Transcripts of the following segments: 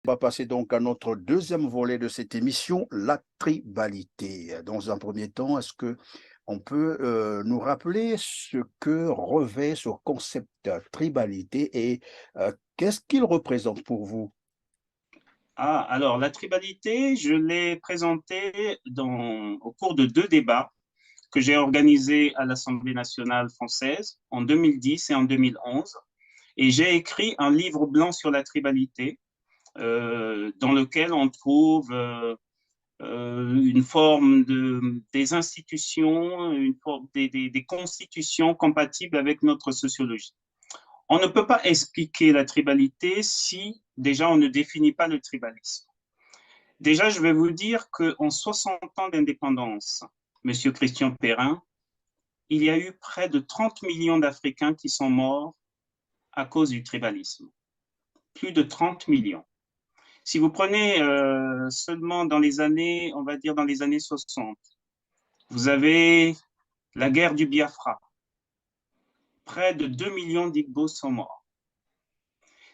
On va passer donc à notre deuxième volet de cette émission, la tribalité. Dans un premier temps, est-ce que on peut nous rappeler ce que revêt ce concept tribalité et qu'est-ce qu'il représente pour vous? Ah, alors la tribalité, je l'ai présentée au cours de deux débats que j'ai organisés à l'Assemblée nationale française en 2010 et en 2011. Et j'ai écrit un livre blanc sur la tribalité, dans lequel on trouve une forme des institutions, une forme des constitutions compatibles avec notre sociologie. On ne peut pas expliquer la tribalité si déjà on ne définit pas le tribalisme. Déjà, je vais vous dire qu'en 60 ans d'indépendance, Monsieur Christian Perrin, il y a eu près de 30 millions d'Africains qui sont morts à cause du tribalisme. Plus de 30 millions. Si vous prenez seulement dans les années, on va dire dans les années 60, vous avez la guerre du Biafra. Près de 2 millions d'Igbos sont morts.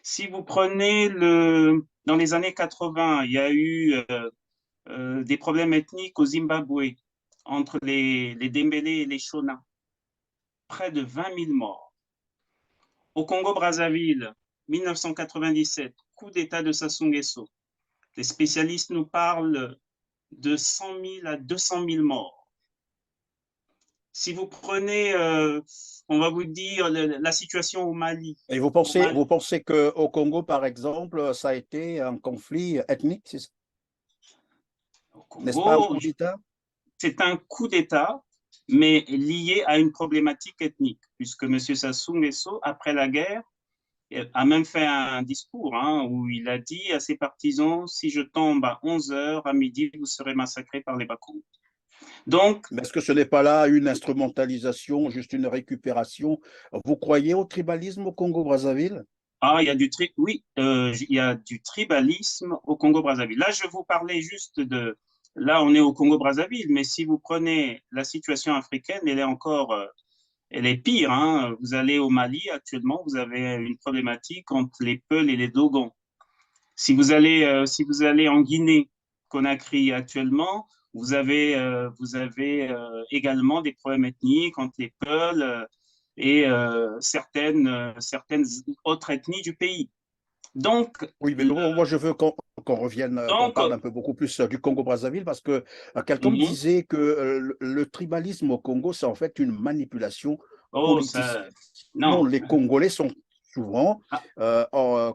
Si vous prenez dans les années 80, il y a eu des problèmes ethniques au Zimbabwe entre les Dembélé et les Shona. Près de 20 000 morts. Au Congo-Brazzaville, 1997, coup d'État de Sassou Nguesso. Les spécialistes nous parlent de 100 000 à 200 000 morts. Si vous prenez, on va vous dire, la situation au Mali. Et Au Mali, vous pensez qu'au Congo, par exemple, ça a été un conflit ethnique, au n'est-ce pas un Congo, coup d'État? c'est un coup d'État, mais lié à une problématique ethnique, puisque M. Sassou Nguesso, après la guerre, a même fait un discours où il a dit à ses partisans, si je tombe à 11 heures, à midi, vous serez massacrés par les Bakou. Donc, Mais est-ce que ce n'est pas là une instrumentalisation, juste une récupération? Vous croyez au tribalisme au Congo-Brazzaville? il y a oui, il y a du tribalisme au Congo-Brazzaville. Là, je vous parlais juste là, on est au Congo-Brazzaville, mais si vous prenez la situation africaine, elle est pire. Vous allez au Mali, actuellement, vous avez une problématique entre les Peuls et les Dogons. Si vous allez en Guinée, Conakry actuellement, vous avez également des problèmes ethniques entre les Peuls et certaines autres ethnies du pays. Donc, Oui, mais moi je veux qu'on revienne, qu'on donc parle un peu beaucoup plus du Congo-Brazzaville parce que quelqu'un me mhm. disait que le tribalisme au Congo, c'est en fait une manipulation Oh, politique. ça, Non, non. les Congolais sont souvent, Ah,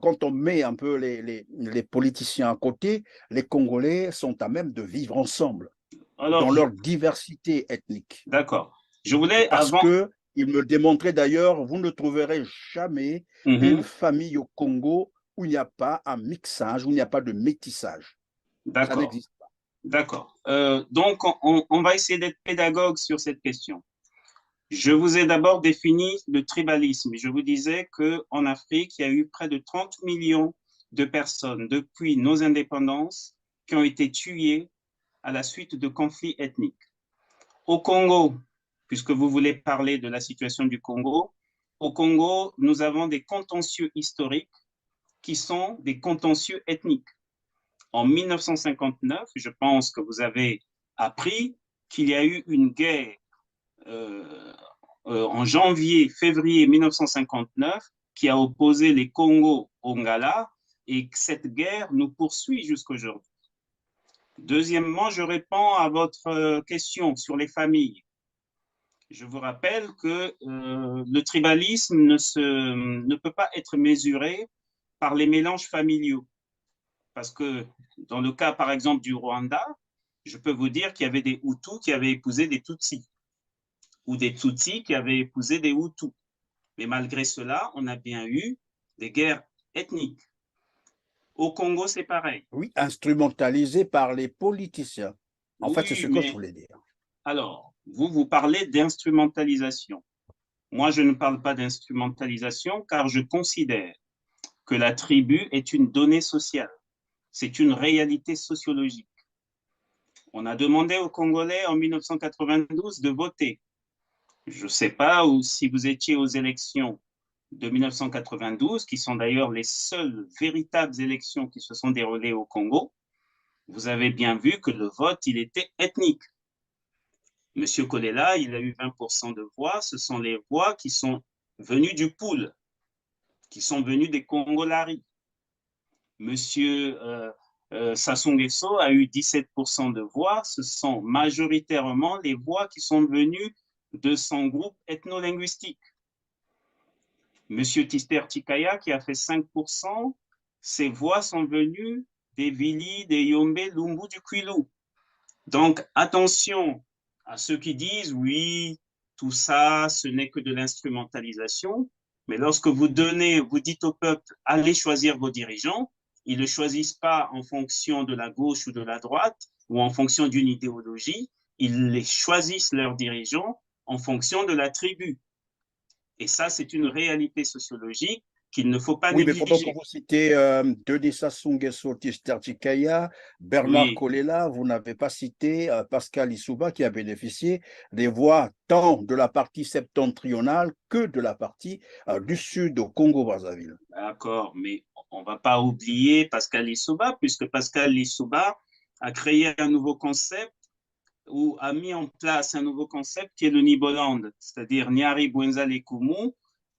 quand on met un peu les politiciens à côté, les Congolais sont à même de vivre ensemble alors, dans leur diversité ethnique. d'accord. Je voulais Parce avant. que il me démontrait d'ailleurs, vous ne trouverez jamais une Mhm. famille au Congo où il n'y a pas un mixage, où il n'y a pas de métissage. Ça D'accord, n'existe pas. d'accord. Donc, on va essayer d'être pédagogue sur cette question. Je vous ai d'abord défini le tribalisme. Je vous disais qu'en Afrique, il y a eu près de 30 millions de personnes depuis nos indépendances qui ont été tuées à la suite de conflits ethniques. Au Congo, puisque vous voulez parler de la situation du Congo, au Congo, nous avons des contentieux historiques qui sont des contentieux ethniques. En 1959, je pense que vous avez appris qu'il y a eu une guerre euh, en janvier, février 1959 qui a opposé les Congo au Ngala et que cette guerre nous poursuit jusqu'aujourd'hui. Deuxièmement, je réponds à votre question sur les familles. Je vous rappelle que le tribalisme ne peut pas être mesuré par les mélanges familiaux. Parce que dans le cas, par exemple, du Rwanda, je peux vous dire qu'il y avait des Hutus qui avaient épousé des Tutsis ou des Tutsis qui avaient épousé des Hutus. Mais malgré cela, on a bien eu des guerres ethniques. Au Congo, c'est pareil. Oui, instrumentalisé par les politiciens. En fait, c'est ce Oui, que je mais voulais dire. alors, vous parlez d'instrumentalisation. Moi, je ne parle pas d'instrumentalisation car je considère que la tribu est une donnée sociale. C'est une réalité sociologique. On a demandé aux Congolais en 1992 de voter. Je ne sais pas si vous étiez aux élections de 1992, qui sont d'ailleurs les seules véritables élections qui se sont déroulées au Congo, vous avez bien vu que le vote, il était ethnique. Monsieur Kolela, il a eu 20% de voix. Ce sont les voix qui sont venues du Poul, qui sont venues des Congolari. Monsieur Sassou Nguesso a eu 17% de voix. Ce sont majoritairement les voix qui sont venues de son groupe ethno-linguistique. Monsieur Tister Tikaya, qui a fait 5%, ses voix sont venues des Vili, des Yombe, Lumbu, du Kwilu. Donc, attention à ceux qui disent, oui, tout ça, ce n'est que de l'instrumentalisation. Mais lorsque vous dites au peuple, allez choisir vos dirigeants, ils ne choisissent pas en fonction de la gauche ou de la droite ou en fonction d'une idéologie, ils les choisissent leurs dirigeants en fonction de la tribu. Et ça, c'est une réalité sociologique qu'il ne faut pas Oui, mais pendant que négliger. vous citez Denis Sassou Nguesso, Tister Tikaya, Bernard Oui, Kolela, vous n'avez pas cité Pascal Lissouba qui a bénéficié des voix tant de la partie septentrionale que de la partie du sud au Congo-Brazzaville. d'accord, mais on ne va pas oublier Pascal Lissouba, puisque Pascal Lissouba a créé un nouveau concept ou a mis en place un nouveau concept qui est le Niboland, c'est-à-dire Nyari, Bwenza, Lekumu.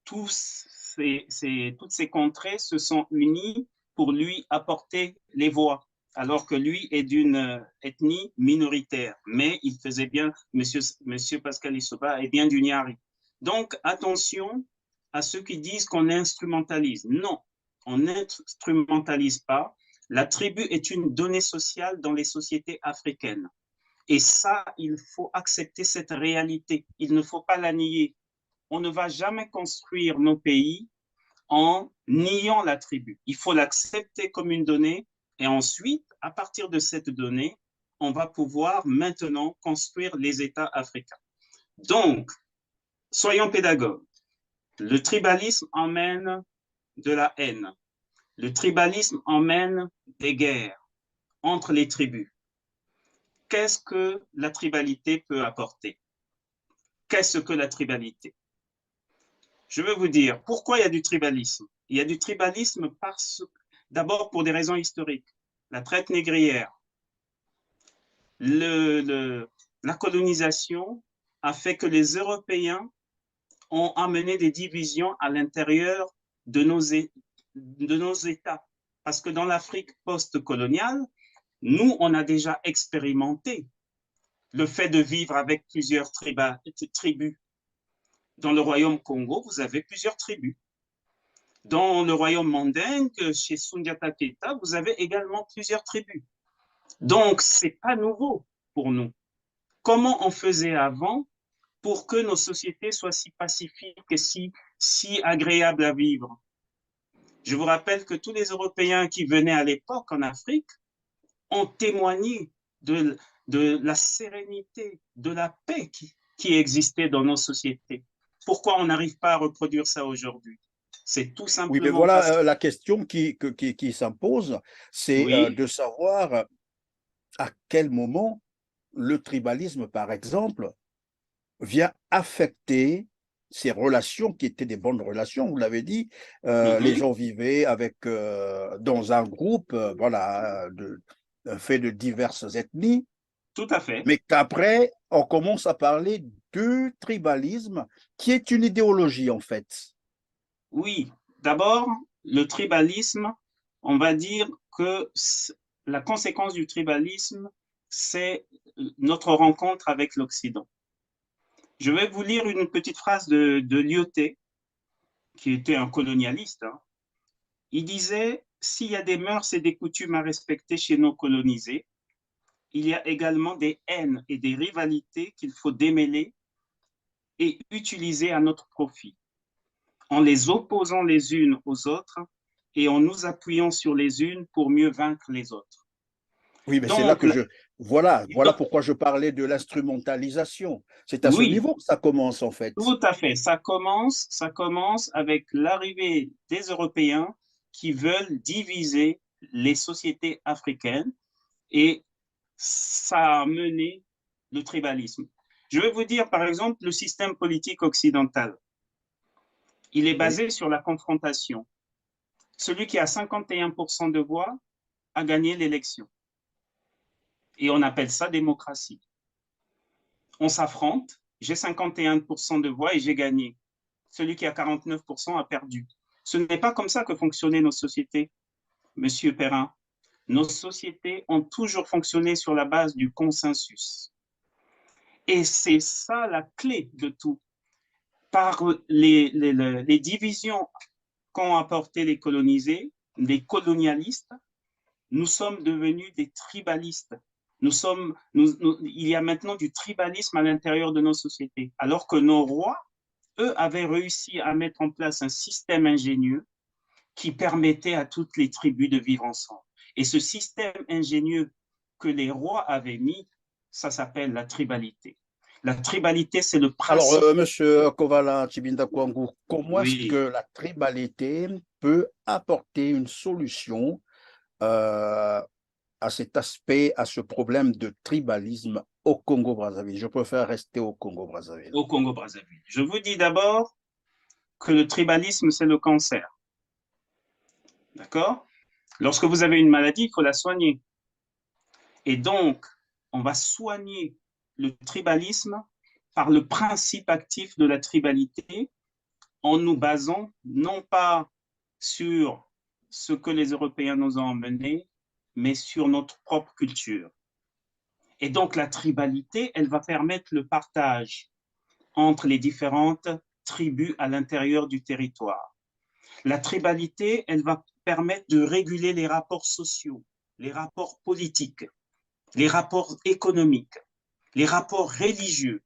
Toutes ces contrées se sont unies pour lui apporter les voix, alors que lui est d'une ethnie minoritaire. Mais il faisait bien, monsieur Pascal Lissouba est bien du Nyari. Donc, attention à ceux qui disent qu'on instrumentalise. Non, on n'instrumentalise pas. La tribu est une donnée sociale dans les sociétés africaines. Et ça, il faut accepter cette réalité. Il ne faut pas la nier. On ne va jamais construire nos pays en niant la tribu. Il faut l'accepter comme une donnée et ensuite, à partir de cette donnée, on va pouvoir maintenant construire les États africains. Donc, soyons pédagogues. Le tribalisme emmène de la haine. Le tribalisme emmène des guerres entre les tribus. Qu'est-ce que la tribalité peut apporter? Qu'est-ce que la tribalité? Je veux vous dire pourquoi il y a du tribalisme. Il y a du tribalisme d'abord pour des raisons historiques. La traite négrière, la colonisation a fait que les Européens ont amené des divisions à l'intérieur de nos États. Parce que dans l'Afrique post-coloniale, nous, on a déjà expérimenté le fait de vivre avec plusieurs tribus. Dans le royaume Congo, vous avez plusieurs tribus. Dans le royaume mandingue, chez Sundiata Keita, vous avez également plusieurs tribus. Donc, ce n'est pas nouveau pour nous. Comment on faisait avant pour que nos sociétés soient si pacifiques et si agréables à vivre? Je vous rappelle que tous les Européens qui venaient à l'époque en Afrique ont témoigné de la sérénité, de la paix qui existait dans nos sociétés. Pourquoi on n'arrive pas à reproduire ça aujourd'hui? C'est tout Oui, mais simplement parce voilà que, la question qui s'impose, c'est oui, de savoir à quel moment le tribalisme, par exemple, vient affecter ces relations qui étaient des bonnes relations, vous l'avez dit. Les gens vivaient dans un groupe voilà, fait de diverses ethnies, tout à fait. mais qu'après, on commence à parler du tribalisme, qui est une idéologie en fait. Oui, d'abord, le tribalisme, on va dire que la conséquence du tribalisme, c'est notre rencontre avec l'Occident. Je vais vous lire une petite phrase de Lyoté, qui était un colonialiste. Hein. Il disait, s'il y a des mœurs et des coutumes à respecter chez nos colonisés, il y a également des haines et des rivalités qu'il faut démêler et utiliser à notre profit, en les opposant les unes aux autres et en nous appuyant sur les unes pour mieux vaincre les autres. Oui, mais c'est là Donc, que voilà pourquoi je parlais de l'instrumentalisation. C'est à ce oui, niveau que ça commence en fait. tout à fait. Ça commence avec l'arrivée des Européens qui veulent diviser les sociétés africaines et ça a mené le tribalisme. Je vais vous dire, par exemple, le système politique occidental. Il est Oui. basé sur la confrontation. Celui qui a 51% de voix a gagné l'élection. Et on appelle ça démocratie. On s'affronte, j'ai 51% de voix et j'ai gagné. Celui qui a 49% a perdu. Ce n'est pas comme ça que fonctionnaient nos sociétés, Monsieur Perrin. Nos sociétés ont toujours fonctionné sur la base du consensus. Et c'est ça la clé de tout. Par les divisions qu'ont apporté les colonisés, les colonialistes, nous sommes devenus des tribalistes. Il y a maintenant du tribalisme à l'intérieur de nos sociétés, alors que nos rois, eux, avaient réussi à mettre en place un système ingénieux qui permettait à toutes les tribus de vivre ensemble. Et ce système ingénieux que les rois avaient mis, ça s'appelle la tribalité. La tribalité, c'est le Alors, principe. Monsieur Kovala Tshibinda Kwangu, comment est-ce que Oui, la tribalité peut apporter une solution euh, à cet aspect, à ce problème de tribalisme au Congo-Brazzaville? Je préfère rester au Congo-Brazzaville. au Congo-Brazzaville. Je vous dis d'abord que le tribalisme, c'est le cancer. D'accord? Lorsque vous avez une maladie, il faut la soigner. Et donc, on va soigner le tribalisme par le principe actif de la tribalité en nous basant non pas sur ce que les Européens nous ont emmené, mais sur notre propre culture. Et donc, la tribalité, elle va permettre le partage entre les différentes tribus à l'intérieur du territoire. La tribalité, elle va permettre de réguler les rapports sociaux, les rapports politiques, les rapports économiques, les rapports religieux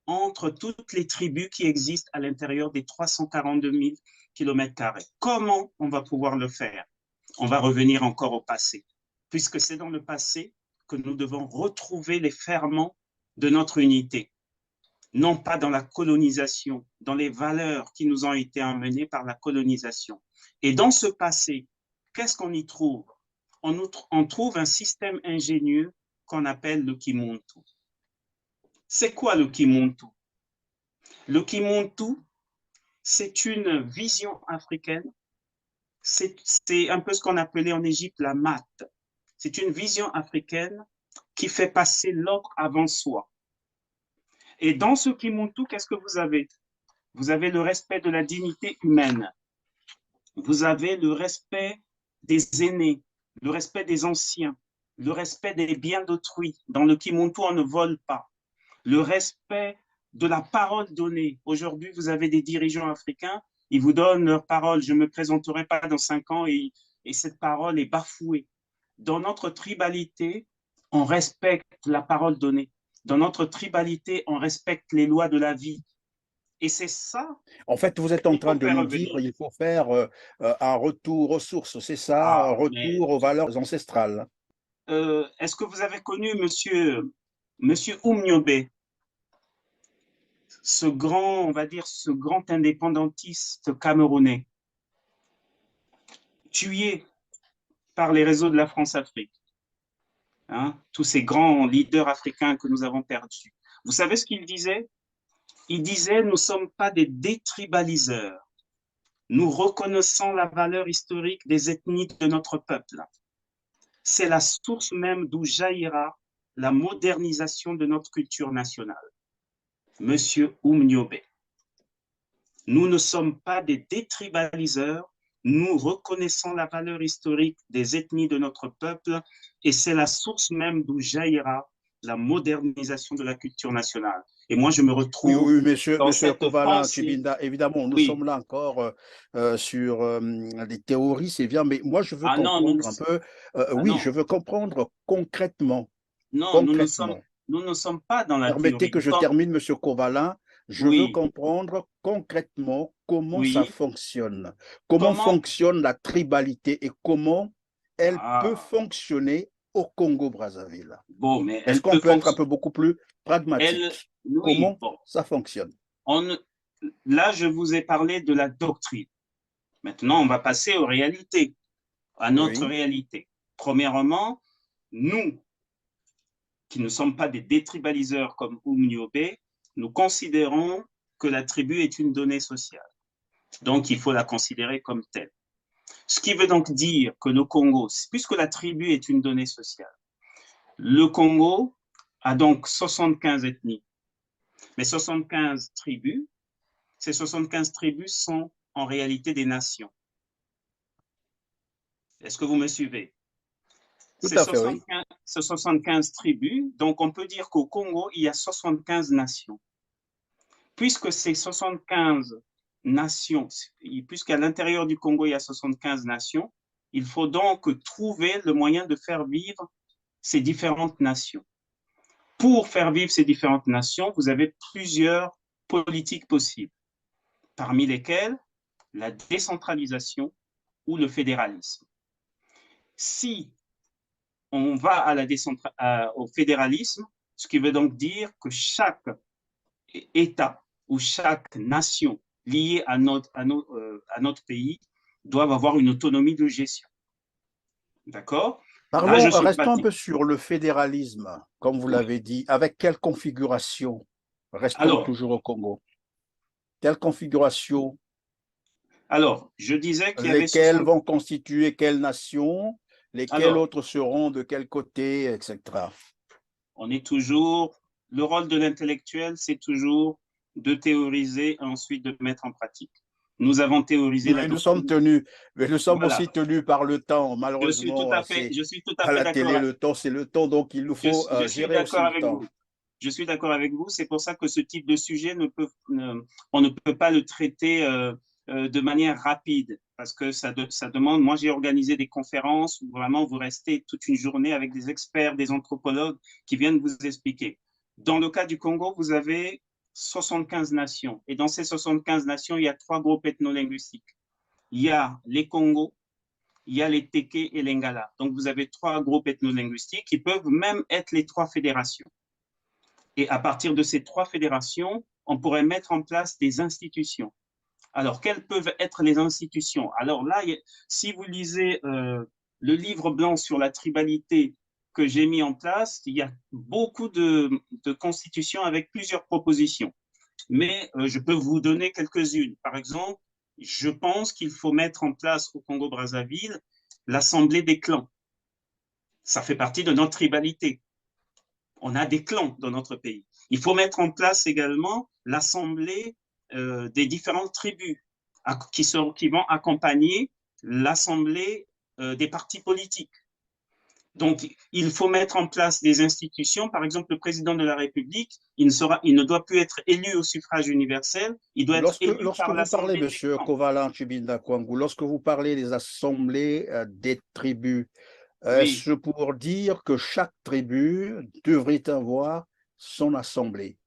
entre toutes les tribus qui existent à l'intérieur des 342 000 km². Comment on va pouvoir le faire? On va revenir encore au passé, puisque c'est dans le passé que nous devons retrouver les ferments de notre unité, non pas dans la colonisation, dans les valeurs qui nous ont été emmenées par la colonisation. Et dans ce passé, qu'est-ce qu'on y trouve? On trouve un système ingénieux qu'on appelle le Kimuntu. C'est quoi le Kimuntu? Le Kimuntu, c'est une vision africaine, c'est un peu ce qu'on appelait en Égypte la mat. C'est une vision africaine qui fait passer l'autre avant soi. Et dans ce Kimuntu, qu'est-ce que vous avez? Vous avez le respect de la dignité humaine. Vous avez le respect des aînés, le respect des anciens, le respect des biens d'autrui. Dans le Kimuntu, on ne vole pas. Le respect de la parole donnée. Aujourd'hui, vous avez des dirigeants africains, ils vous donnent leur parole. Je ne me présenterai pas dans 5 ans et cette parole est bafouée. Dans notre tribalité, on respecte la parole donnée. Dans notre tribalité, on respecte les lois de la vie. Et c'est ça En fait, vous êtes en qu'il train faut de faire nous dire revenir. qu'il faut faire un retour aux sources, c'est ça, un Ah, mais retour aux valeurs ancestrales. est-ce que vous avez connu monsieur Oumniobé, ce grand, on va dire, ce grand indépendantiste camerounais, tué par les réseaux de la France-Afrique, hein, tous ces grands leaders africains que nous avons perdus. Vous savez ce qu'il disait? Il disait, nous ne sommes pas des détribaliseurs. Nous reconnaissons la valeur historique des ethnies de notre peuple. C'est la source même d'où jaillira la modernisation de notre culture nationale. Monsieur Oumniobé. Nous ne sommes pas des détribaliseurs, nous reconnaissons la valeur historique des ethnies de notre peuple et c'est la source même d'où jaillira la modernisation de la culture nationale. Et moi, je me Oui, retrouve oui, dans monsieur cette Kovala pensée. Tshibinda, évidemment, nous Oui. sommes là encore sur des théories, c'est bien, mais moi, je veux Ah non, comprendre un peu, ah oui, je non, veux comprendre concrètement, non, concrètement. nous ne sommes pas dans la Permettez théorie. que je termine, monsieur Kovala. Je veux Oui, comprendre concrètement comment ça oui. fonctionne, comment Comment? fonctionne la tribalité et comment elle peut Ah, fonctionner au Congo-Brazzaville. bon, mais Est-ce elle qu'on peut peut être un fonctionner. peu beaucoup plus Elle, pragmatique? oui, Comment bon. ça fonctionne? On, là, je vous ai parlé de la doctrine. Maintenant, on va passer aux réalités, à notre Oui. réalité. Premièrement, nous, qui ne sommes pas des détribaliseurs comme Oumniobé, nous considérons que la tribu est une donnée sociale. Donc, il faut la considérer comme telle. Ce qui veut donc dire que le Congo, puisque la tribu est une donnée sociale, le Congo a donc 75 ethnies, mais 75 tribus. Ces 75 tribus sont en réalité des nations. Est-ce que vous me suivez? Tout Ces à fait, oui. 75 tribus, donc on peut dire qu'au Congo, il y a 75 nations. Puisque ces 75 nations, puisqu'à l'intérieur du Congo, il y a 75 nations, il faut donc trouver le moyen de faire vivre ces différentes nations. Pour faire vivre ces différentes nations, vous avez plusieurs politiques possibles, parmi lesquelles la décentralisation ou le fédéralisme. Si on va au fédéralisme, ce qui veut donc dire que chaque État ou chaque nation liée à notre pays doivent avoir une autonomie de gestion. D'accord? Là, je Parlons, suis restons un parti. peu sur le fédéralisme, comme vous Oui. l'avez dit. Avec quelle configuration? Restons Alors, toujours au Congo. Quelle configuration? je disais qu'il y avait Lesquelles 60. vont constituer quelle nation? Lesquelles Alors, autres seront de quel côté, etc. on est toujours. Le rôle de l'intellectuel, c'est toujours de théoriser et ensuite de mettre en pratique. Nous avons théorisé la Mais nous sommes doctrine. tenus, mais nous sommes Voilà. aussi tenus par le temps. Je suis tout Malheureusement, à fait, c'est je suis tout à à fait la d'accord. télé, le temps, c'est le temps, donc il nous faut Je suis gérer aussi d'accord le avec temps. vous. Je suis d'accord avec vous. C'est pour ça que ce type de sujet on ne peut pas le traiter de manière rapide parce que ça demande. Moi, j'ai organisé des conférences où vraiment vous restez toute une journée avec des experts, des anthropologues qui viennent vous expliquer. Dans le cas du Congo, vous avez 75 nations et dans ces 75 nations, il y a trois groupes ethno-linguistiques. Il y a les Congos, il y a les Téké et les Ngala. Donc, vous avez trois groupes ethno-linguistiques qui peuvent même être les trois fédérations. Et à partir de ces trois fédérations, on pourrait mettre en place des institutions. Alors, quelles peuvent être les institutions? Alors là, si vous lisez le livre blanc sur la tribalité que j'ai mis en place, il y a beaucoup de constitutions avec plusieurs propositions. Mais je peux vous donner quelques-unes. Par exemple, je pense qu'il faut mettre en place au Congo-Brazzaville l'Assemblée des clans. Ça fait partie de notre tribalité. On a des clans dans notre pays. Il faut mettre en place également l'assemblée des différentes tribus qui vont accompagner l'assemblée des partis politiques. Donc, il faut mettre en place des institutions. Par exemple, le président de la République, il ne doit plus être élu au suffrage universel, il doit être élu Lorsque par vous parlez, l'Assemblée des Monsieur clans. Kovalan Chibinda Kwangu, lorsque vous parlez des assemblées des tribus, Oui, est-ce pour dire que chaque tribu devrait avoir son assemblée?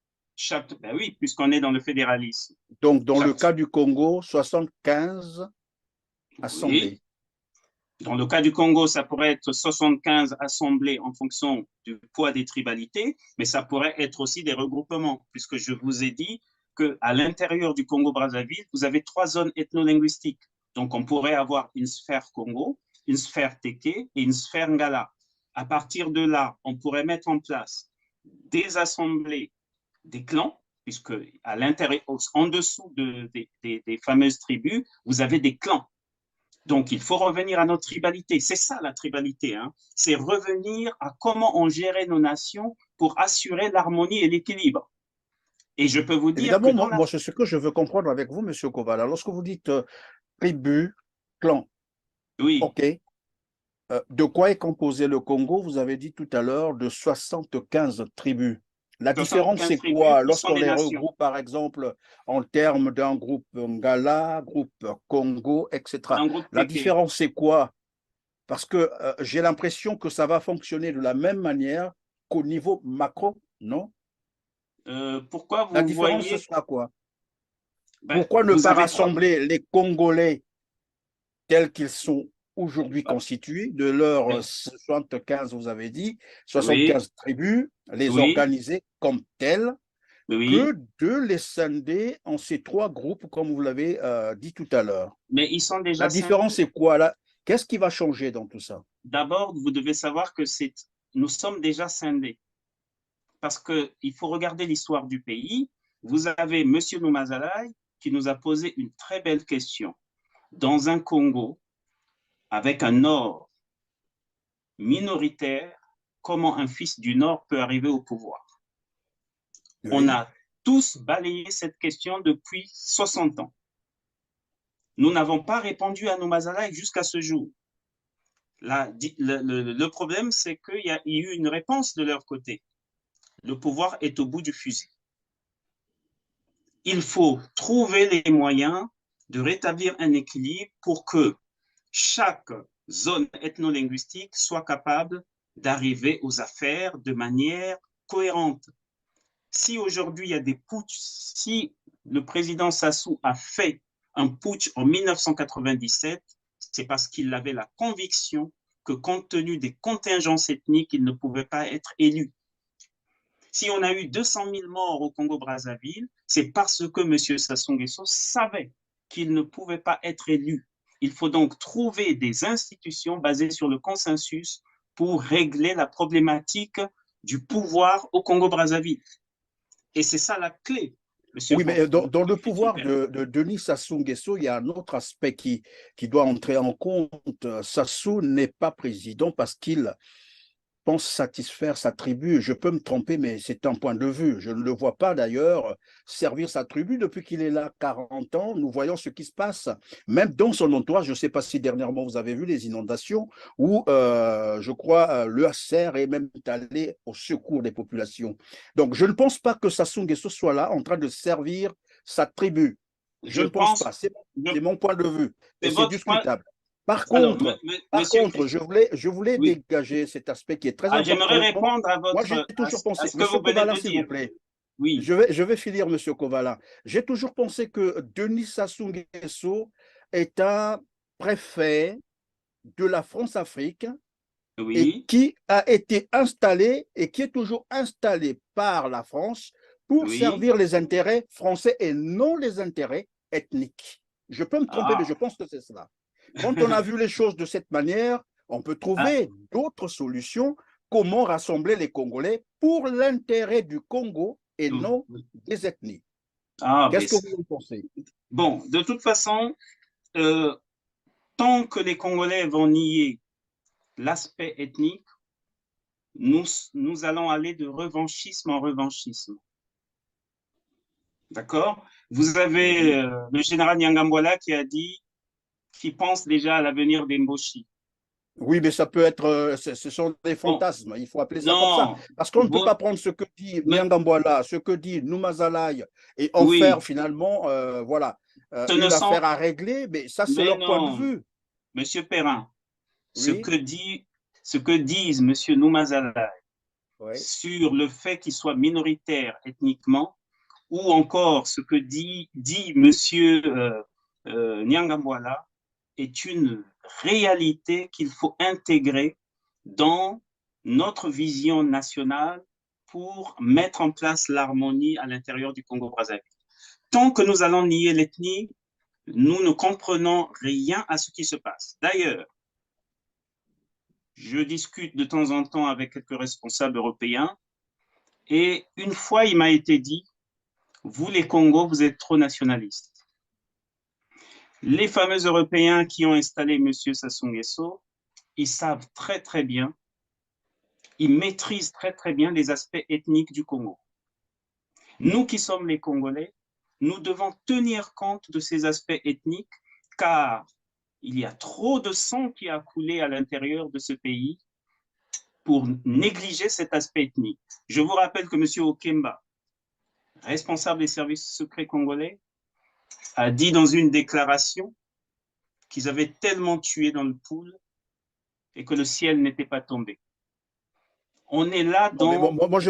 ben oui, puisqu'on est dans le fédéralisme. Donc, dans le Chaque, cas du Congo, 75 oui, assemblées. dans le cas du Congo, ça pourrait être 75 assemblées en fonction du poids des tribalités, mais ça pourrait être aussi des regroupements, puisque je vous ai dit qu'à l'intérieur du Congo-Brazzaville, vous avez trois zones ethno-linguistiques. Donc, on pourrait avoir une sphère Congo, une sphère Téké et une sphère Ngala. À partir de là, on pourrait mettre en place des assemblées des clans, puisque à l'intérieur, en dessous des fameuses tribus, vous avez des clans. Donc, il faut revenir à notre tribalité. C'est ça la tribalité. Hein. C'est revenir à comment on gérait nos nations pour assurer l'harmonie et l'équilibre. Et je peux vous dire que Évidemment, dans la... moi, c'est ce que je veux comprendre avec vous, Monsieur Kovala. Lorsque vous dites tribu, clan, Oui, OK. De quoi est composé le Congo? Vous avez dit tout à l'heure de 75 tribus. La différence, 75 c'est tribus quoi qui sont lorsqu'on des les nations. regroupe, par exemple, en termes d'un groupe Ngala, groupe Congo, etc. Un groupe La Téké. différence, c'est quoi? Parce que j'ai l'impression que ça va fonctionner de la même manière qu'au niveau macro, non? Pourquoi La vous différence, ce voyez... sera quoi? Ben, Pourquoi ne vous pas avez trois... rassembler les Congolais tels qu'ils sont aujourd'hui constitués, de leurs Ben, 75, vous avez dit, oui, 75 tribus, les oui, organiser comme tels, oui. que de les scinder en ces trois groupes, comme vous l'avez dit tout à l'heure. Mais ils sont La déjà différence, scindés. c'est quoi là? Qu'est-ce qui va changer dans tout ça? D'abord, vous devez savoir que nous sommes déjà scindés. Parce qu'il faut regarder l'histoire du pays. Vous avez M. Noumazalaï qui nous a posé une très belle question. Dans un Congo, avec un Nord minoritaire, comment un fils du Nord peut arriver au pouvoir? On Oui. a tous balayé cette question depuis 60 ans. Nous n'avons pas répondu à nos Mazalaï jusqu'à ce jour. Le problème, c'est qu'il y a eu une réponse de leur côté. Le pouvoir est au bout du fusil. Il faut trouver les moyens de rétablir un équilibre pour que chaque zone ethno-linguistique soit capable d'arriver aux affaires de manière cohérente. Si aujourd'hui il y a des putschs, si le président Sassou a fait un putsch en 1997, c'est parce qu'il avait la conviction que compte tenu des contingences ethniques, il ne pouvait pas être élu. Si on a eu 200 000 morts au Congo-Brazzaville, c'est parce que M. Sassou Nguesso savait qu'il ne pouvait pas être élu. Il faut donc trouver des institutions basées sur le consensus pour régler la problématique du pouvoir au Congo-Brazzaville. Et c'est ça la clé, monsieur. Oui, mais dans le pouvoir de Denis Sassou Nguesso, il y a un autre aspect qui doit entrer en compte. Sassou n'est pas président parce qu'il pense satisfaire sa tribu. Je peux me tromper, mais c'est un point de vue. Je ne le vois pas d'ailleurs servir sa tribu depuis qu'il est là 40 ans. Nous voyons ce qui se passe, même dans son entourage. Je ne sais pas si dernièrement vous avez vu les inondations où, je crois, l'UHCR est même allé au secours des populations. Donc, je ne pense pas que Sassou Nguesso soit là en train de servir sa tribu. Je ne pense pas. C'est mon point de vue. Et c'est discutable. Par contre, je voulais oui. dégager cet aspect qui est très important. J'aimerais répondre à votre. Moi, j'ai toujours pensé, ce que vous venez de dire. S'il vous plaît. Oui. Je vais finir, Monsieur Kovala. J'ai toujours pensé que Denis Sassou Nguesso est un préfet de la France-Afrique et qui a été installé et qui est toujours installé par la France pour servir les intérêts français et non les intérêts ethniques. Je peux me tromper, mais je pense que c'est cela. Quand on a vu les choses de cette manière, on peut trouver d'autres solutions. Comment rassembler les Congolais pour l'intérêt du Congo et non des ethnies. Qu'est-ce que vous en pensez? Bon, de toute façon, tant que les Congolais vont nier l'aspect ethnique, nous allons aller de revanchisme en revanchisme. D'accord? Vous avez le général Nyangambwala qui a dit qu'il pense déjà à l'avenir d'Emboshi. Oui, mais ça peut être, ce sont des fantasmes, il faut appeler ça comme ça. Parce qu'on ne peut pas prendre ce que dit Nyangambwala, ce que dit Noumazalaï et en faire finalement, voilà, une affaire à régler, mais ça c'est leur point de vue. Monsieur Perrin, ce que disent Monsieur Noumazalaï sur le fait qu'il soit minoritaire ethniquement, ou encore ce que dit Monsieur Nyangambwala, est une réalité qu'il faut intégrer dans notre vision nationale pour mettre en place l'harmonie à l'intérieur du Congo-Brazzaville. Tant que nous allons nier l'ethnie, nous ne comprenons rien à ce qui se passe. D'ailleurs, je discute de temps en temps avec quelques responsables européens et une fois, il m'a été dit, vous les Congos, vous êtes trop nationalistes. Les fameux Européens qui ont installé M. Sassou Nguesso, ils savent très très bien, ils maîtrisent très très bien les aspects ethniques du Congo. Nous qui sommes les Congolais, nous devons tenir compte de ces aspects ethniques car il y a trop de sang qui a coulé à l'intérieur de ce pays pour négliger cet aspect ethnique. Je vous rappelle que M. Okemba, responsable des services secrets congolais, a dit dans une déclaration qu'ils avaient tellement tué dans le pool et que le ciel n'était pas tombé. On est là dans... Moi,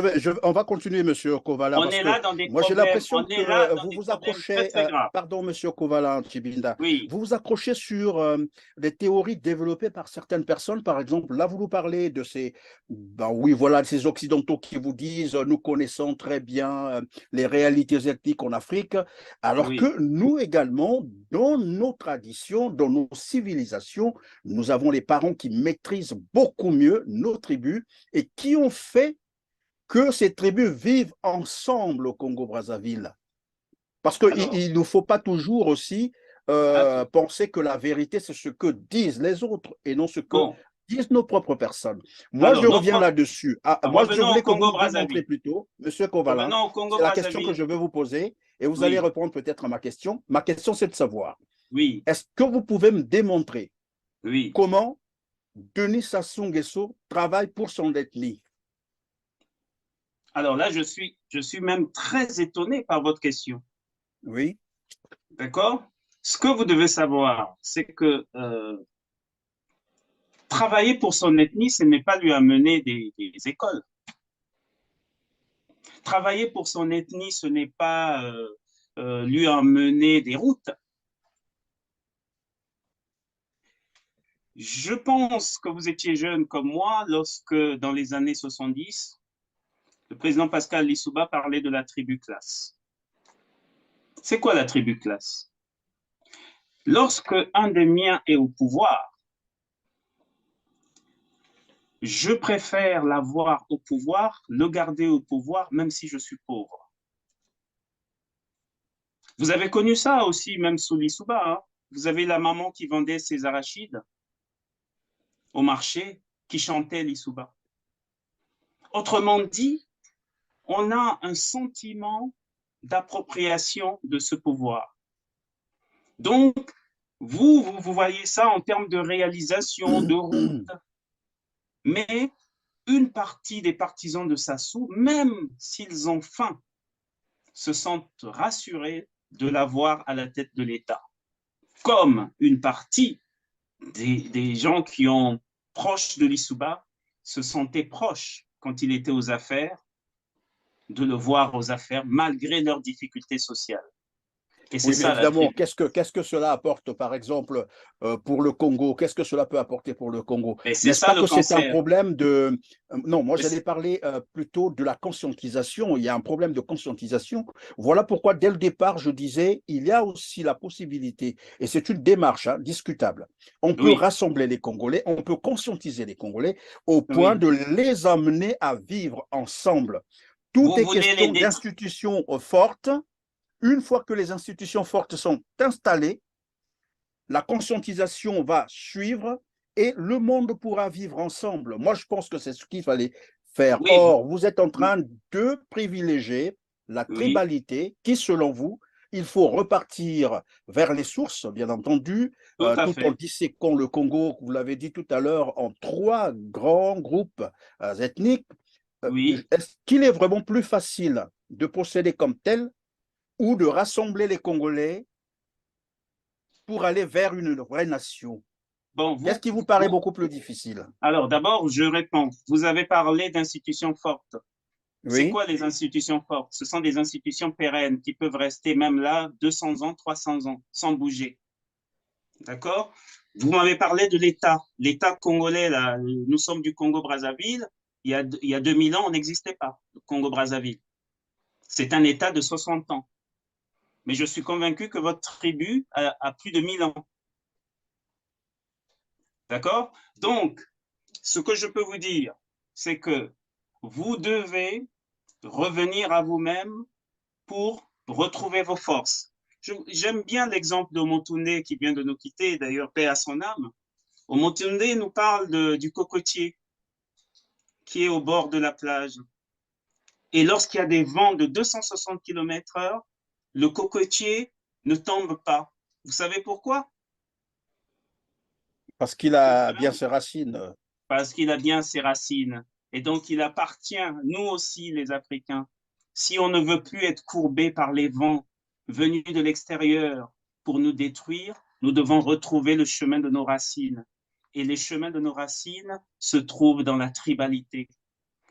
on va continuer, Monsieur Kovala, parce que moi, j'ai l'impression que vous vous accrochez, pardon, Monsieur Kovala, Tchibinda, vous vous accrochez sur des théories développées par certaines personnes. Par exemple, là, vous nous parlez de ces, oui, voilà, ces Occidentaux qui vous disent, nous connaissons très bien les réalités ethniques en Afrique, alors que nous également, dans nos traditions, dans nos civilisations, nous avons les parents qui maîtrisent beaucoup mieux nos tribus et qui ont fait que ces tribus vivent ensemble au Congo-Brazzaville. Parce qu'il Alors, ne faut pas toujours aussi att- penser que la vérité, c'est ce que disent les autres et non ce que bon, disent nos propres personnes. Moi, je alors, reviens là-dessus. Ah, moi, je revenons au voulais que vous me démontrez Congo-Brazzaville. plutôt, Monsieur Kovala, Revenons au c'est la question que Congo-Brazzaville. je veux vous poser et vous allez Oui, répondre peut-être à ma question. Ma question, c'est de savoir, oui, est-ce que vous pouvez me démontrer oui. comment Denis Sassou Nguesso travaille pour son ethnie? Alors là, je suis même très étonné par votre question. Oui, D'accord? Ce que vous devez savoir, c'est que travailler pour son ethnie, ce n'est pas lui amener des écoles. Travailler pour son ethnie, ce n'est pas lui emmener des routes. Je pense que vous étiez jeune comme moi lorsque, dans les années 70, le président Pascal Lissouba parlait de la tribu classe. C'est quoi la tribu classe? Lorsque un des miens est au pouvoir, je préfère l'avoir au pouvoir, le garder au pouvoir, même si je suis pauvre. Vous avez connu ça aussi, même sous Lissouba, hein? Vous avez la maman qui vendait ses arachides au marché, qui chantait Lissouba. Autrement dit, on a un sentiment d'appropriation de ce pouvoir. Donc, vous voyez ça en termes de réalisation, de route, mais une partie des partisans de Sassou, même s'ils ont faim, se sentent rassurés de l'avoir à la tête de l'État. Comme une partie des gens qui ont proche de Lissouba se sentaient proches quand il était aux affaires, de le voir aux affaires malgré leurs difficultés sociales. Et c'est oui, mais ça la évidemment, tribu. qu'est-ce que cela apporte, par exemple, pour le Congo? Qu'est-ce que cela peut apporter pour le Congo? Et c'est N'est-ce ça pas le que c'est un cancer. problème de... non, moi Et j'allais parler plutôt de la conscientisation. Il y a un problème de conscientisation. Voilà pourquoi, dès le départ, je disais, il y a aussi la possibilité, et c'est une démarche hein, discutable. On peut oui, rassembler les Congolais, on peut conscientiser les Congolais au point oui. de les amener à vivre ensemble. Tout Vous est voulez les question détruire. d'institutions fortes. Une fois que les institutions fortes sont installées, la conscientisation va suivre et le monde pourra vivre ensemble. Moi, je pense que c'est ce qu'il fallait faire. Oui, Or, vous êtes en train de privilégier la oui, tribalité qui, selon vous, il faut repartir vers les sources, bien entendu, tout à tout en fait. disséquant le Congo, vous l'avez dit tout à l'heure, en trois grands groupes ethniques. Oui. Est-ce qu'il est vraiment plus facile de procéder comme tel ou de rassembler les Congolais pour aller vers une vraie nation? Bon, Qu'est-ce qui vous paraît vous, beaucoup plus difficile? alors d'abord, je réponds. Vous avez parlé d'institutions fortes. C'est Oui, quoi les institutions fortes? Ce sont des institutions pérennes qui peuvent rester même là 200 ans, 300 ans, sans bouger. D'accord? Vous m'avez parlé de l'État. L'État congolais, là, nous sommes du Congo-Brazzaville. Il y a 2000 ans, on n'existait pas, le Congo-Brazzaville. C'est un État de 60 ans. Mais je suis convaincu que votre tribu a plus de 1000 ans. D'accord? Donc, ce que je peux vous dire, c'est que vous devez revenir à vous-même pour retrouver vos forces. J'aime bien l'exemple de Motunde qui vient de nous quitter, d'ailleurs, paix à son âme. Motunde nous parle du cocotier qui est au bord de la plage. Et lorsqu'il y a des vents de 260 km/h, le cocotier ne tombe pas. Vous savez pourquoi? parce qu'il Tout a bien simplement ses racines. parce qu'il a bien ses racines. Et donc, il appartient, nous aussi, les Africains, si on ne veut plus être courbé par les vents venus de l'extérieur pour nous détruire, nous devons retrouver le chemin de nos racines. Et les chemins de nos racines se trouvent dans la tribalité.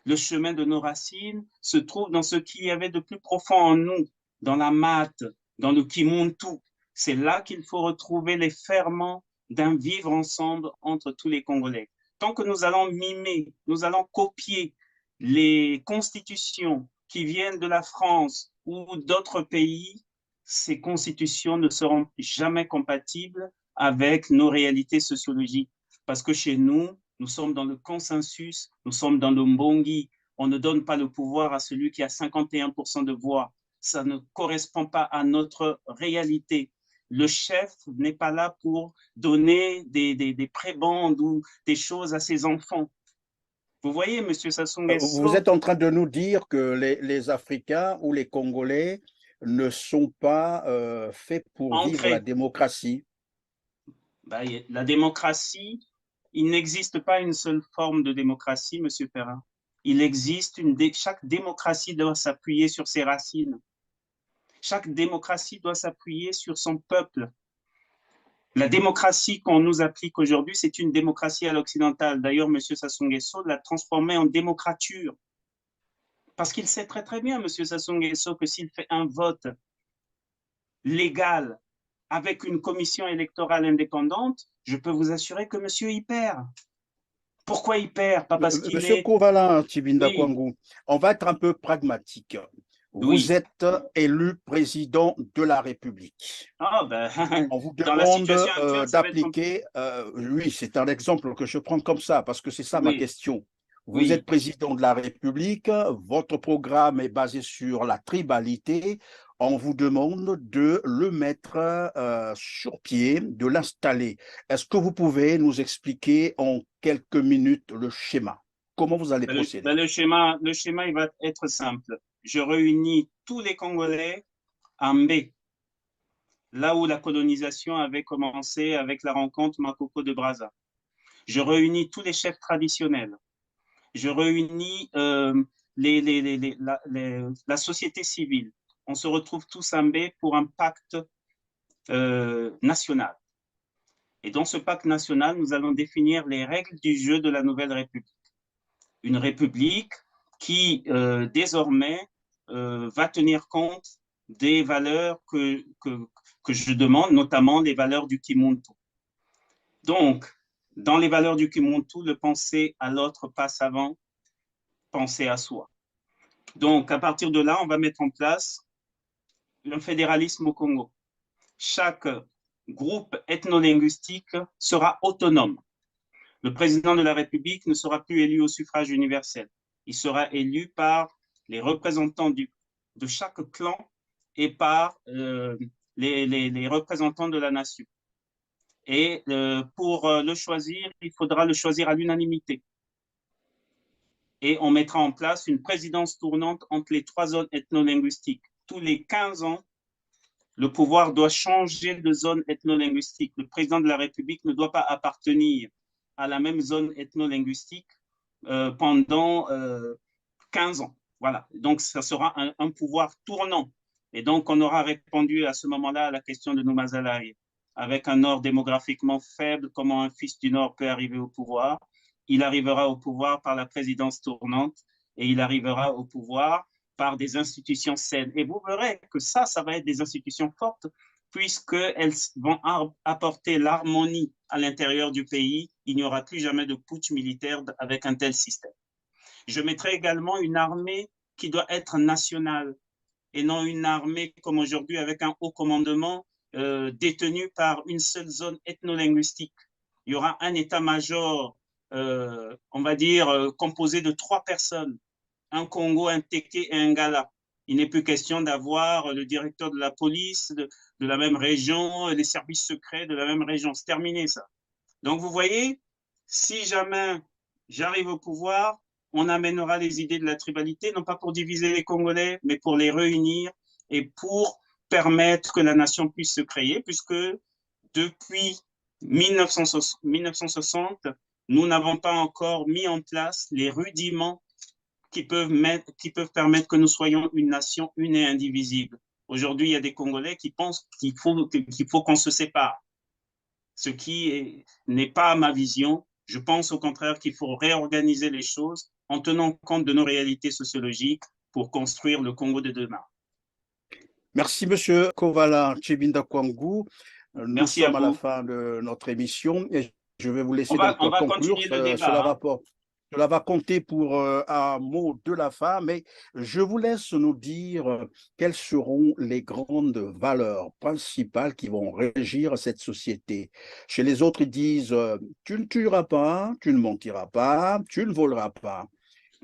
Le chemin de nos racines se trouve dans ce qu'il y avait de plus profond en nous, dans la mate, dans le kimuntu. C'est là qu'il faut retrouver les ferments d'un vivre ensemble entre tous les Congolais. Tant que nous allons mimer, nous allons copier les constitutions qui viennent de la France ou d'autres pays, ces constitutions ne seront jamais compatibles avec nos réalités sociologiques. Parce que chez nous, nous sommes dans le consensus, nous sommes dans le mbongi. On ne donne pas le pouvoir à celui qui a 51% de voix. ça ne correspond pas à notre réalité. Le chef n'est pas là pour donner des prébendes ou des choses à ses enfants. Vous voyez, M. Sassou Vous Nguesso, êtes en train de nous dire que les Africains ou les Congolais ne sont pas faits pour vivre la ancré. démocratie. Ben, la démocratie, il n'existe pas une seule forme de démocratie, M. Perrin. Il existe chaque démocratie doit s'appuyer sur ses racines. Chaque démocratie doit s'appuyer sur son peuple. La démocratie qu'on nous applique aujourd'hui, c'est une démocratie à l'occidentale. D'ailleurs, M. Sassou Nguesso l'a transformée en démocrature. Parce qu'il sait très très bien, M. Sassou Nguesso, que s'il fait un vote légal avec une commission électorale indépendante, je peux vous assurer que monsieur y perd. Pourquoi il perd? Pas parce qu'il Monsieur est... Kovala Tshibinda Oui, Kwangu, on va être un peu pragmatique. Vous oui. êtes élu président de la République. Ah ben, On vous dans la demande situation actuelle, ça va être compliqué. d'appliquer, oui, c'est un exemple que je prends comme ça, parce que c'est ça ma Oui, question. Vous êtes oui. président de la République, votre programme est basé sur la tribalité. On vous demande de le mettre sur pied, de l'installer. Est-ce que vous pouvez nous expliquer en quelques minutes le schéma? Comment vous allez procéder? Le schéma, il va être simple. Je réunis tous les Congolais en B, là où la colonisation avait commencé avec la rencontre Makoko de Brazza. Je réunis tous les chefs traditionnels. Je réunis la société civile. On se retrouve tous en B pour un pacte national. Et dans ce pacte national, nous allons définir les règles du jeu de la nouvelle République. Une République qui, désormais, va tenir compte des valeurs que je demande, notamment les valeurs du Kimuntu. Donc, dans les valeurs du Kimuntu, le penser à l'autre passe avant penser à soi. Donc, à partir de là, on va mettre en place le fédéralisme au Congo. Chaque groupe ethno-linguistique sera autonome. Le président de la République ne sera plus élu au suffrage universel. Il sera élu par les représentants de chaque clan et par les représentants de la nation. Et pour le choisir, il faudra le choisir à l'unanimité. Et on mettra en place une présidence tournante entre les trois zones ethno-linguistiques. Tous les 15 ans, le pouvoir doit changer de zone ethno-linguistique. Le président de la République ne doit pas appartenir à la même zone ethno-linguistique pendant 15 ans. Voilà. Donc, ça sera un pouvoir tournant. Et donc, on aura répondu à ce moment-là à la question de Noumazalaï. Avec un Nord démographiquement faible, comment un fils du Nord peut arriver au pouvoir? Il arrivera au pouvoir par la présidence tournante et il arrivera au pouvoir par des institutions saines. Et vous verrez que ça va être des institutions fortes puisqu'elles vont apporter l'harmonie à l'intérieur du pays. Il n'y aura plus jamais de putsch militaire avec un tel système. Je mettrai également une armée qui doit être nationale et non une armée comme aujourd'hui avec un haut commandement détenu par une seule zone ethno-linguistique. Il y aura un état-major, on va dire, composé de 3 personnes, un Congo, un Téké et un Gala. Il n'est plus question d'avoir le directeur de la police de la même région, les services secrets de la même région. C'est terminé ça. Donc vous voyez, si jamais j'arrive au pouvoir, on amènera les idées de la tribalité, non pas pour diviser les Congolais, mais pour les réunir et pour permettre que la nation puisse se créer, puisque depuis 1960, nous n'avons pas encore mis en place les rudiments qui peuvent permettre que nous soyons une nation une et indivisible. Aujourd'hui, il y a des Congolais qui pensent qu'il faut qu'on se sépare, ce qui n'est pas ma vision. Je pense au contraire qu'il faut réorganiser les choses en tenant compte de nos réalités sociologiques pour construire le Congo de demain. Merci, Monsieur Kovala Tshibinda Kwangu. Nous Merci à sommes à la vous. fin de notre émission et je vais vous On laisser va, donc on va conclure. continuer le débat. Hein. Cela va compter pour un mot de la fin, mais je vous laisse nous dire quelles seront les grandes valeurs principales qui vont régir cette société. Chez les autres, ils disent tu ne tueras pas, tu ne mentiras pas, tu ne voleras pas.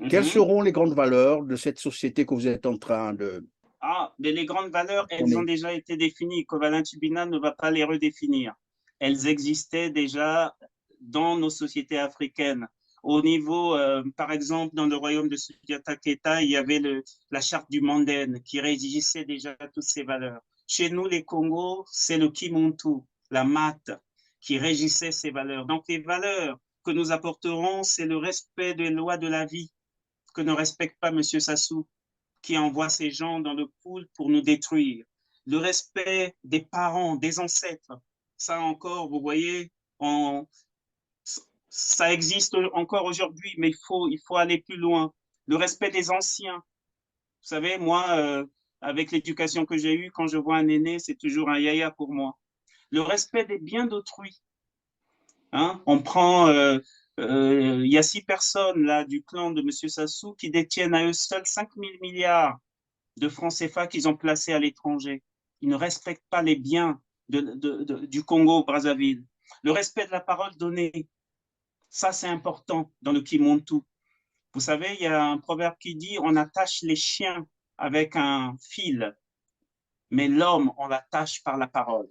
Quelles seront les grandes valeurs de cette société que vous êtes en train de Ah, mais les grandes valeurs, On elles ont est déjà été définies. Covalent Tribunal ne va pas les redéfinir. Elles existaient déjà dans nos sociétés africaines. Au niveau, par exemple, dans le royaume de Soutiata Keita, il y avait la charte du Mandène qui régissait déjà toutes ces valeurs. Chez nous, les Congos, c'est le Kimuntu, la mat, qui régissait ces valeurs. Donc, les valeurs que nous apporterons, c'est le respect des lois de la vie que ne respecte pas M. Sassou, qui envoie ces gens dans le pool pour nous détruire. Le respect des parents, des ancêtres, ça encore, vous voyez, ça existe encore aujourd'hui, mais il faut aller plus loin. Le respect des anciens. Vous savez, moi, avec l'éducation que j'ai eue, quand je vois un aîné, c'est toujours un yaya pour moi. Le respect des biens d'autrui. Hein? On prend, il y a 6 personnes là du clan de M. Sassou qui détiennent à eux seuls 5 000 milliards de francs CFA qu'ils ont placés à l'étranger. Ils ne respectent pas les biens du Congo-Brazzaville. Le respect de la parole donnée, ça c'est important dans le Kimontu. Vous savez, il y a un proverbe qui dit on attache les chiens avec un fil, mais l'homme, on l'attache par la parole.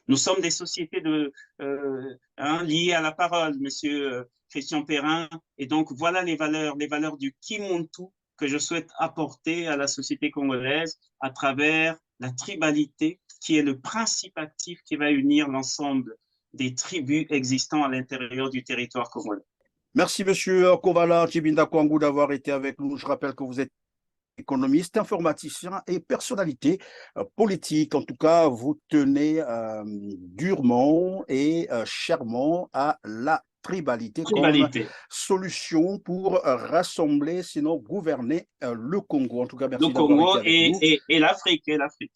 Nous sommes des sociétés liées à la parole, monsieur Christian Perrin. Et donc, voilà les valeurs du Kimuntu que je souhaite apporter à la société congolaise à travers la tribalité, qui est le principe actif qui va unir l'ensemble des tribus existant à l'intérieur du territoire congolais. Merci, Monsieur Kovala Tshibinda Kwangu, d'avoir été avec nous. Je rappelle que vous êtes économiste, informaticien et personnalité politique. En tout cas, vous tenez durement et chèrement à la tribalité comme Tribalité. solution pour rassembler, sinon gouverner le Congo. En tout cas, Le merci d'avoir été Congo avec nous. et l'Afrique. Et l'Afrique.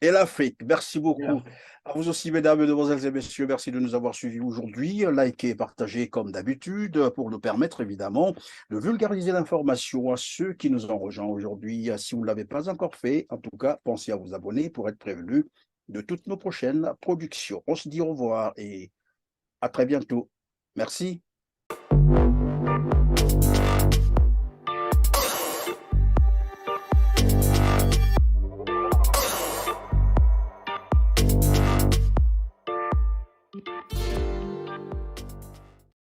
Et l'Afrique. Merci beaucoup. À vous aussi, mesdames, mesdemoiselles et messieurs, merci de nous avoir suivis aujourd'hui. Likez et partagez comme d'habitude pour nous permettre évidemment de vulgariser l'information à ceux qui nous ont rejoints aujourd'hui. Si vous ne l'avez pas encore fait, en tout cas, pensez à vous abonner pour être prévenu de toutes nos prochaines productions. On se dit au revoir et à très bientôt. Merci.